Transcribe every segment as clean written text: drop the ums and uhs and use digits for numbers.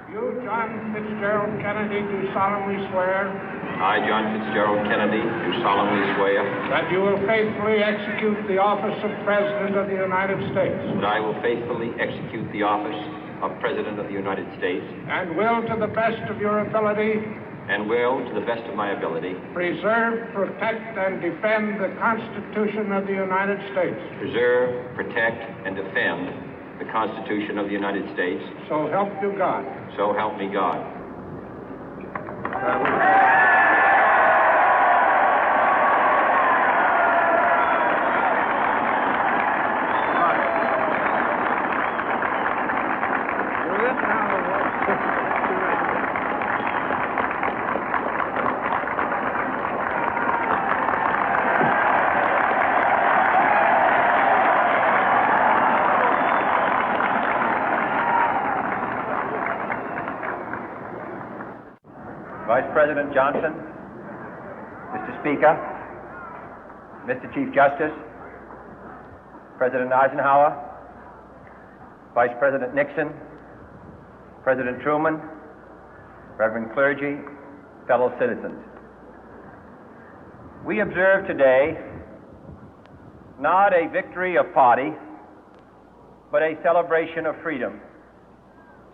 You, John Fitzgerald Kennedy, do solemnly swear I, John Fitzgerald Kennedy, do solemnly swear that you will faithfully execute the office of President of the United States that I will faithfully execute the office of President of the United States and will, to the best of your ability, and will, to the best of my ability, preserve, protect, and defend the Constitution of the United States. preserve, protect, and defend the Constitution of the United States. So help you God. So help me God. Vice President Johnson, Mr. Speaker, Mr. Chief Justice, President Eisenhower, Vice President Nixon, President Truman, Reverend clergy, fellow citizens. We observe today not a victory of party, but a celebration of freedom,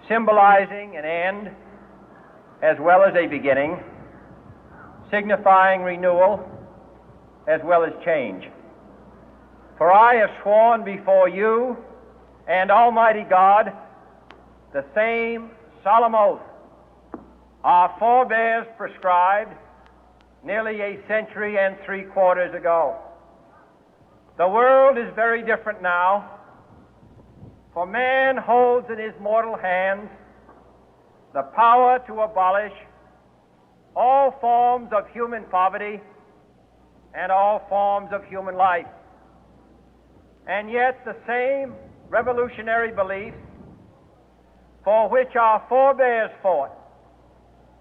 symbolizing an end as well as a beginning, signifying renewal as well as change. For I have sworn before you and Almighty God the same solemn oath our forebears prescribed nearly a century and 3/4 ago. The world is very different now, for man holds in his mortal hands the power to abolish all forms of human poverty and all forms of human life. And yet the same revolutionary beliefs for which our forebears fought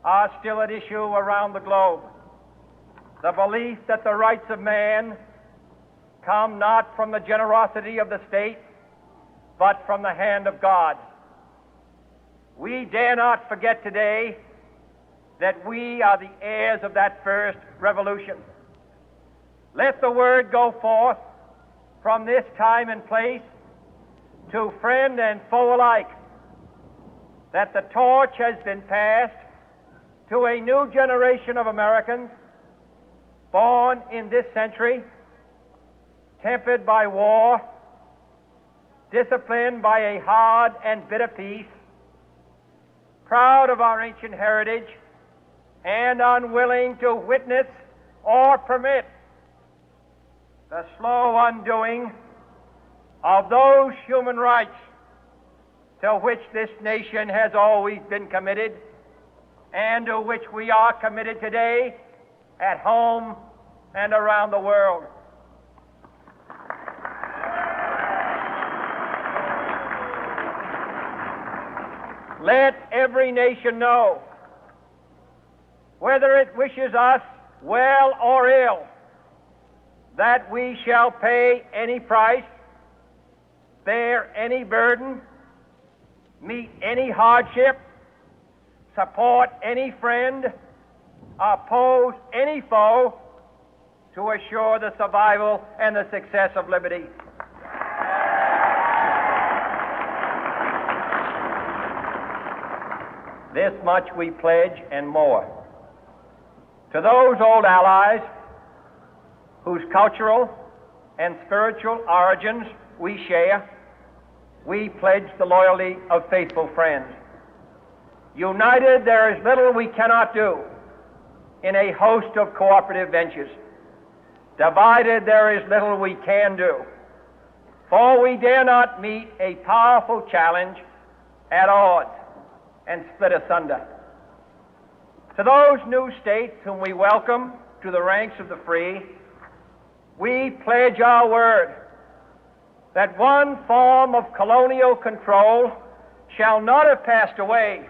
are still at issue around the globe. The belief that the rights of man come not from the generosity of the state, but from the hand of God. We dare not forget today that we are the heirs of that first revolution. Let the word go forth from this time and place to friend and foe alike that the torch has been passed to a new generation of Americans born in this century, tempered by war, disciplined by a hard and bitter peace, proud of our ancient heritage, and unwilling to witness or permit the slow undoing of those human rights to which this nation has always been committed and to which we are committed today at home and around the world. Let every nation know, whether it wishes us well or ill, that we shall pay any price, bear any burden, meet any hardship, support any friend, oppose any foe to assure the survival and the success of liberty. This much we pledge and more. To those old allies whose cultural and spiritual origins we share, we pledge the loyalty of faithful friends. United, there is little we cannot do in a host of cooperative ventures. Divided, there is little we can do, for we dare not meet a powerful challenge at odds and split asunder. To those new states whom we welcome to the ranks of the free, we pledge our word that one form of colonial control shall not have passed away,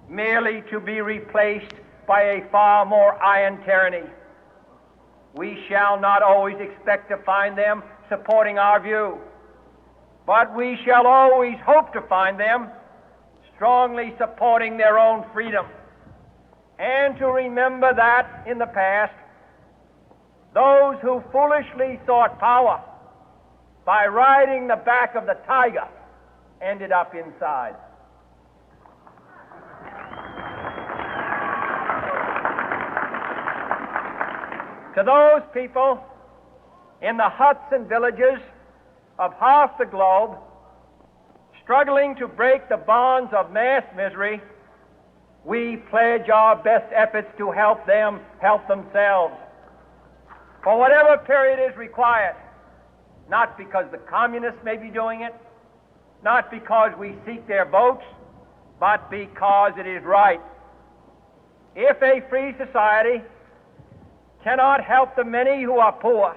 merely to be replaced by a far more iron tyranny. We shall not always expect to find them supporting our view, but we shall always hope to find them strongly supporting their own freedom, and to remember that in the past, those who foolishly sought power by riding the back of the tiger ended up inside. To those people in the huts and villages of half the globe struggling to break the bonds of mass misery, we pledge our best efforts to help them help themselves for whatever period is required, not because the communists may be doing it, not because we seek their votes, but because it is right. If a free society cannot help the many who are poor,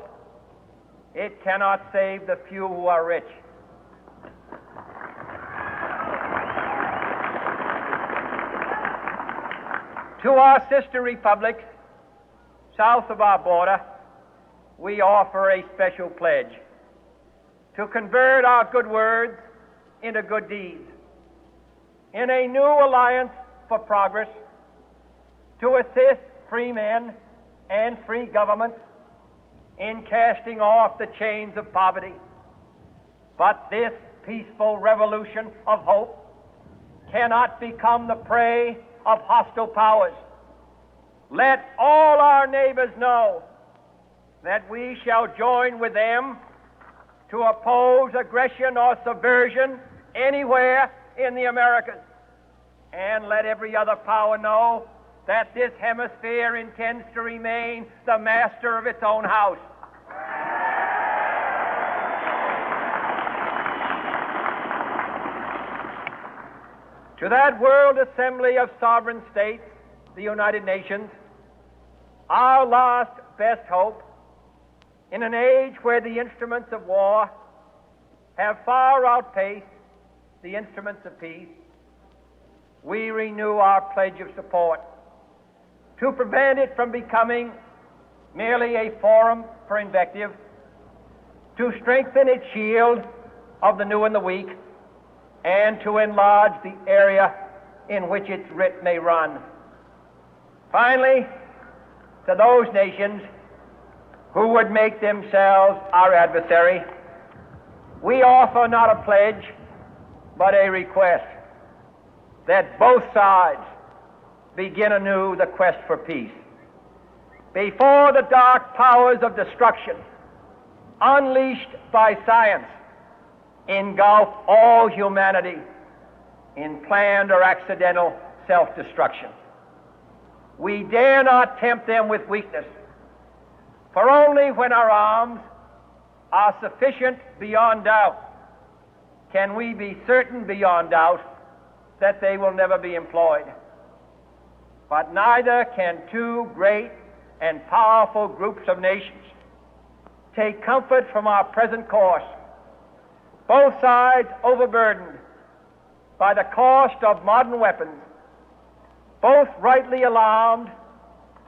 it cannot save the few who are rich. To our sister republics south of our border, we offer a special pledge to convert our good words into good deeds, in a new alliance for progress, to assist free men and free governments in casting off the chains of poverty. But this peaceful revolution of hope cannot become the prey of hostile powers. Let all our neighbors know that we shall join with them to oppose aggression or subversion anywhere in the Americas. And let every other power know that this hemisphere intends to remain the master of its own house. To that World Assembly of Sovereign States, the United Nations, our last best hope, in an age where the instruments of war have far outpaced the instruments of peace, we renew our pledge of support to prevent it from becoming merely a forum for invective, to strengthen its shield of the new and the weak, and to enlarge the area in which its writ may run. Finally, to those nations who would make themselves our adversary, we offer not a pledge, but a request that both sides begin anew the quest for peace. Before the dark powers of destruction, unleashed by science, engulf all humanity in planned or accidental self-destruction, we dare not tempt them with weakness, for only when our arms are sufficient beyond doubt can we be certain beyond doubt that they will never be employed. But neither can two great and powerful groups of nations take comfort from our present course, both sides overburdened by the cost of modern weapons, both rightly alarmed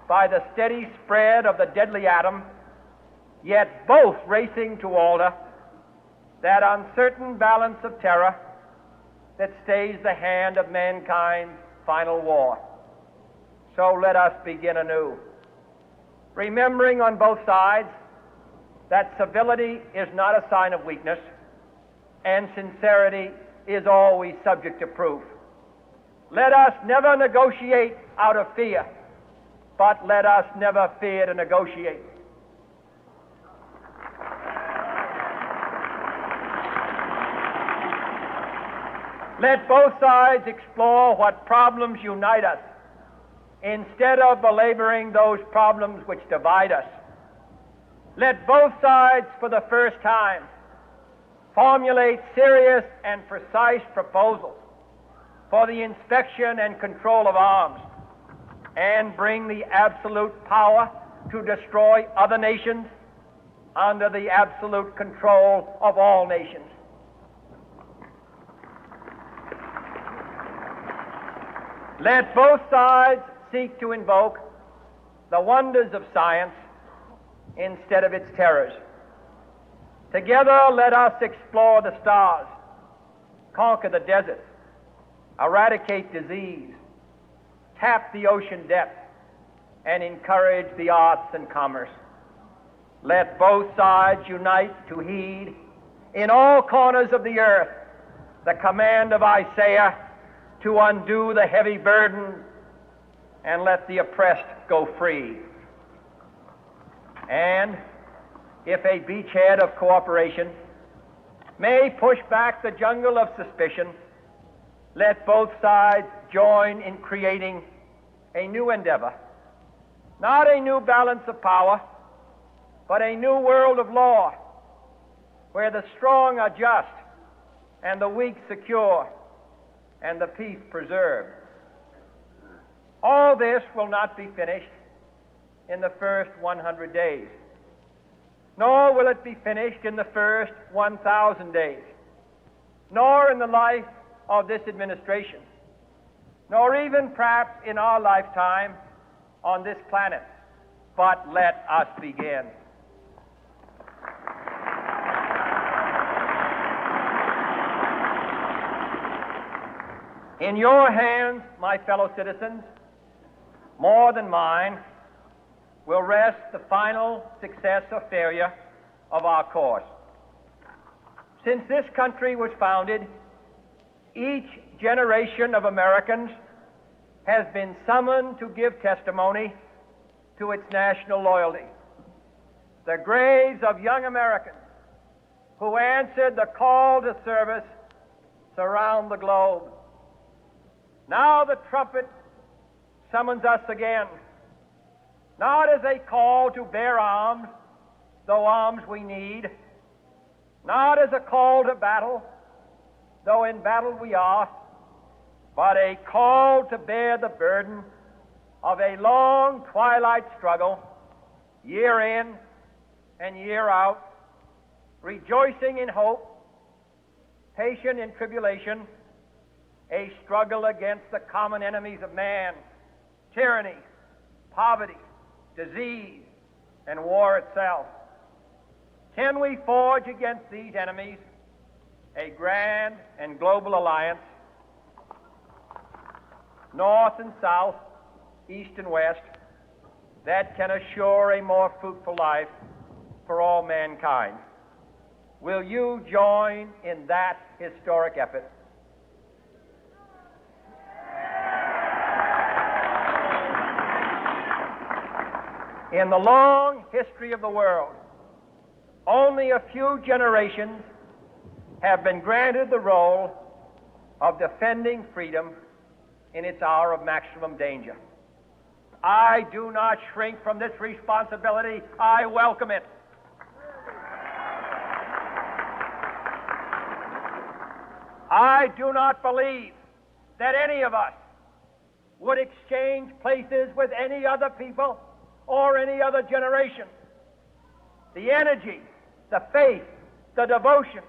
by the steady spread of the deadly atom, yet both racing to alter that uncertain balance of terror that stays the hand of mankind's final war. So let us begin anew, remembering on both sides that civility is not a sign of weakness, and sincerity is always subject to proof. Let us never negotiate out of fear, but let us never fear to negotiate. Let both sides explore what problems unite us, instead of belaboring those problems which divide us. Let both sides, for the first time, formulate serious and precise proposals for the inspection and control of arms, and bring the absolute power to destroy other nations under the absolute control of all nations. Let both sides seek to invoke the wonders of science instead of its terrors. Together, let us explore the stars, conquer the deserts, eradicate disease, tap the ocean depth, and encourage the arts and commerce. Let both sides unite to heed in all corners of the earth the command of Isaiah to undo the heavy burden and let the oppressed go free. And if a beachhead of cooperation may push back the jungle of suspicion, let both sides join in creating a new endeavor, not a new balance of power, but a new world of law, where the strong are just and the weak secure and the peace preserved. All this will not be finished in the first 100 days, nor will it be finished in the first 1,000 days, nor in the life of this administration, nor even perhaps in our lifetime on this planet. But let us begin. In your hands, my fellow citizens, more than mine, will rest the final success or failure of our course. Since this country was founded, each generation of Americans has been summoned to give testimony to its national loyalty. The graves of young Americans who answered the call to service surround the globe. Now the trumpet summons us again, not as a call to bear arms, though arms we need, not as a call to battle, though in battle we are, but a call to bear the burden of a long twilight struggle, year in and year out, rejoicing in hope, patient in tribulation, a struggle against the common enemies of man, tyranny, poverty, disease, and war itself. Can we forge against these enemies a grand and global alliance, north and south, east and west, that can assure a more fruitful life for all mankind? Will you join in that historic effort? In the long history of the world, only a few generations have been granted the role of defending freedom in its hour of maximum danger. I do not shrink from this responsibility. I welcome it. I do not believe that any of us would exchange places with any other people or any other generation. The energy, the faith, the devotion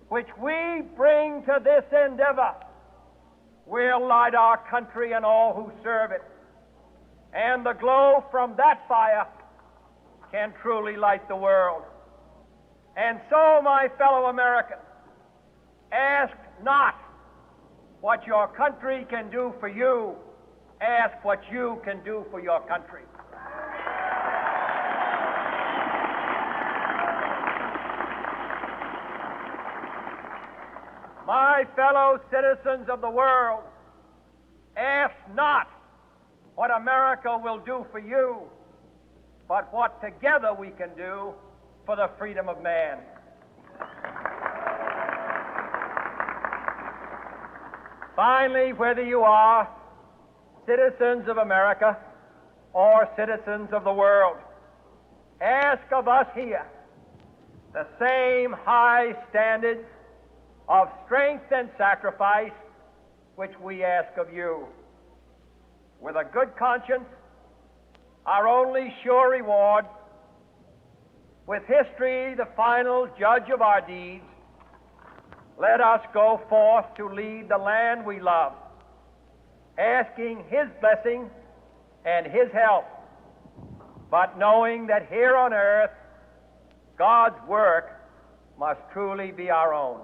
which we bring to this endeavor will light our country and all who serve it. And the glow from that fire can truly light the world. And so, my fellow Americans, ask not what your country can do for you, ask what you can do for your country. My fellow citizens of the world, ask not what America will do for you, but what together we can do for the freedom of man. Finally, whether you are citizens of America or citizens of the world, ask of us here the same high standards of strength and sacrifice which we ask of you. With a good conscience, our only sure reward, with history the final judge of our deeds, let us go forth to lead the land we love, asking His blessing and His help, but knowing that here on earth God's work must truly be our own.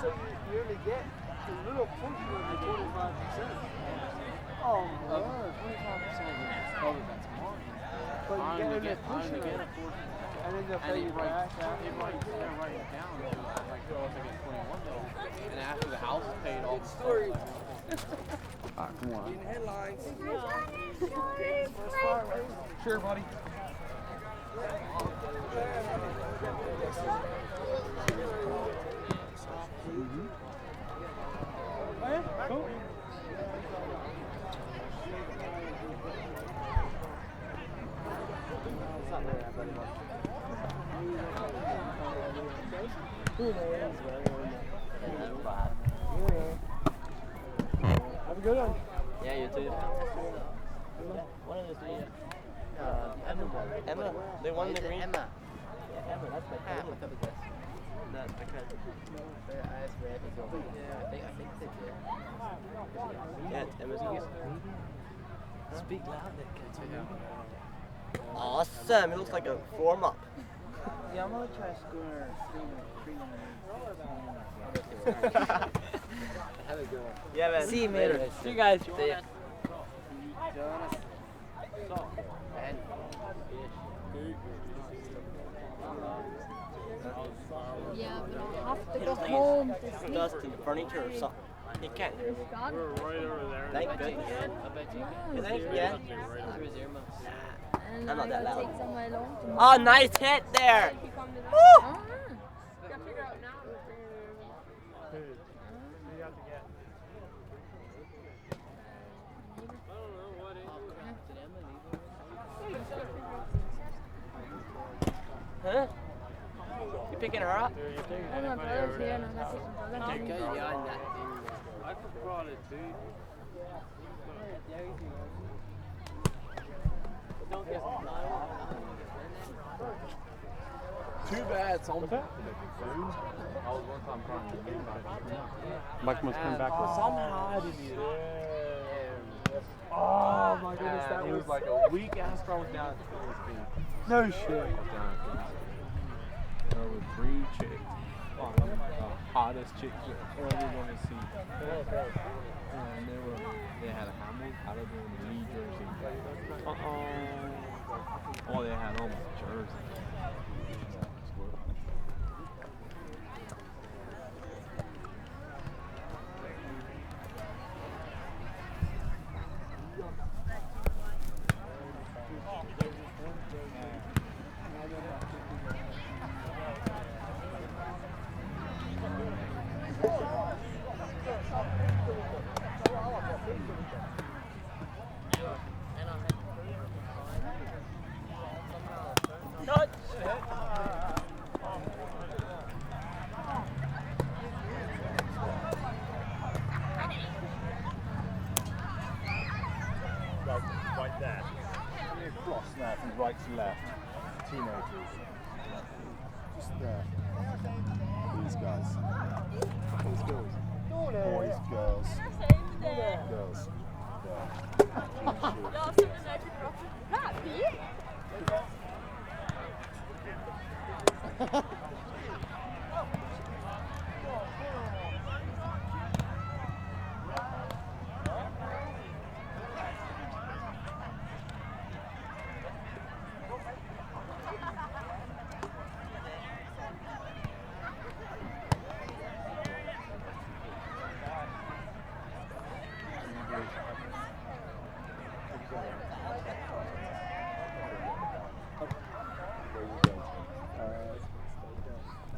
So you only get a little portion of the 25%. Oh, no. 25% probably that's margin. But you get only a portion of it. And then they'll pay you back. They write it down. Like, oh, if I get 21 though. And after the house is paid, all the story. Alright, come on. Getting headlines. Sure, buddy. Oh yeah, cool. Have a good one. Yeah, you too. One of those three. Emma. The one in the green. Emma. Yeah, Emma. That's my favorite. What was this? No, because their eyes red. Yeah, I think they did. Yeah, it's Emma's house. Speak loud, then kids. Awesome! It looks like a form up. Yeah, I'm gonna try scoring 3 Have a good one. Yeah, man. See you, later. man. See you guys. See ya. Yeah, but I have to go home to sleep. Dust in the furniture or something. You can't. We're right over there. Thank goodness. I bet you can. Yeah. Through his earmuffs. And I'm not that I gotta loud. take somewhere alone to Oh, nice hit there. Woo! Ah. Huh? You picking her up? Oh, my brother's here and I gotta take my brother home. I forgot it, dude. Too bad, something. I was one time crying. Mike must come back with Somehow I didn't eat it. Oh my goodness, that was like a weak ass throw down at Phil's feet. No shit. There were 3 chicks. The hottest chicks you ever want to see. And they had a hammock out of their New Jersey. Oh, they had almost Jersey. Like that. Cross now from right to left. Teenagers. Just there. These guys. These girls. Boys, girls. Girls.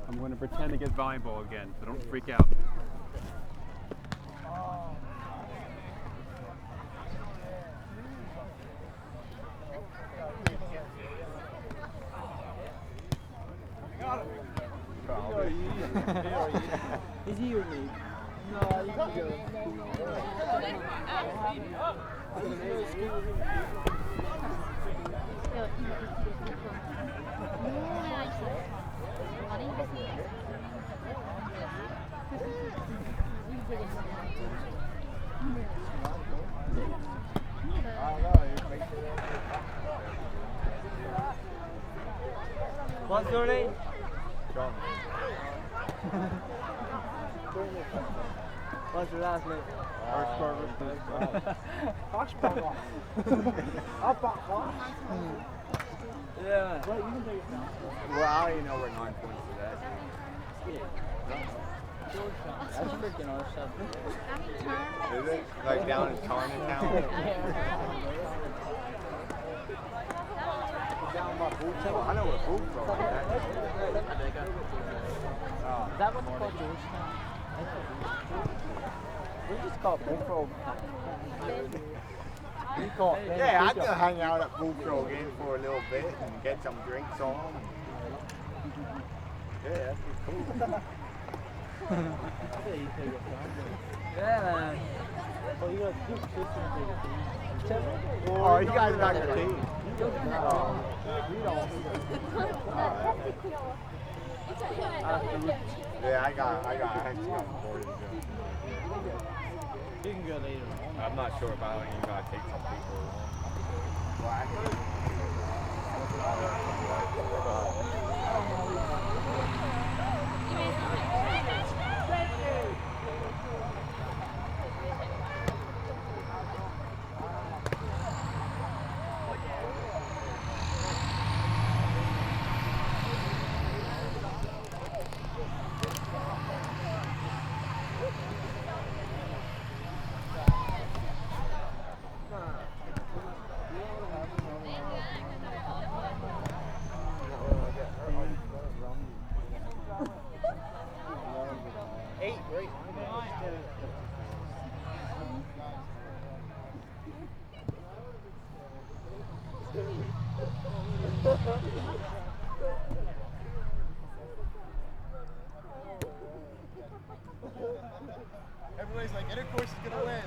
I'm going to pretend to get volleyball again, so don't freak out. Is he your mate? No, he's good. What's your name? John. What's your last name? Yeah. Well, you can take it down. Well, I don't even know where 9 points is at. That's freaking awesome. Is it? Like down in Chinatown? I know what Booth Road Is that what's called Georgetown? We just call it Booth Road. Yeah, I could hang out at Booth Road again for a little bit and get some drinks on. Yeah, that'd be cool. Yeah, man. Well, you got two sisters and take a team. Oh, you guys got your team. Yeah, I actually got 4 to go. You can go later on. I'm not sure if I even gotta take some people along. Well, I Everybody's like, intercourse is gonna win.